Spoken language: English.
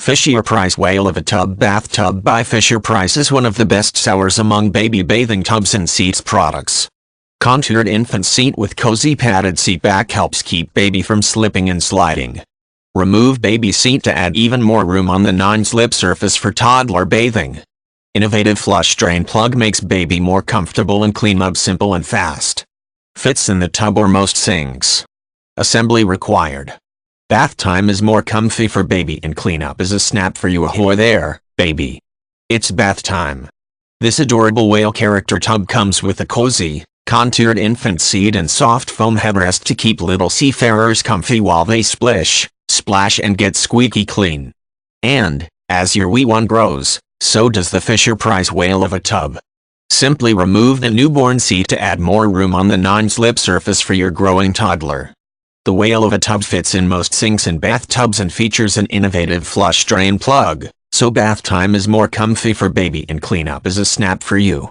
Fisher-Price Whale of a Tub Bathtub by Fisher-Price is one of the best sellers among baby bathing tubs and seats products. Contoured infant seat with cozy padded seat back helps keep baby from slipping and sliding. Remove baby seat to add even more room on the non-slip surface for toddler bathing. Innovative flush drain plug makes baby more comfortable and cleanup simple and fast. Fits in the tub or most sinks. Assembly required. Bath time is more comfy for baby and cleanup is a snap for you. Ahoy there, baby. It's bath time. This adorable whale character tub comes with a cozy, contoured infant seat and soft foam headrest to keep little seafarers comfy while they splash, and get squeaky clean. And, as your wee one grows, so does the Fisher-Price Whale of a Tub. Simply remove the newborn seat to add more room on the non-slip surface for your growing toddler. The Whale of a Tub fits in most sinks and bathtubs and features an innovative flush drain plug, so bath time is more comfy for baby and cleanup is a snap for you.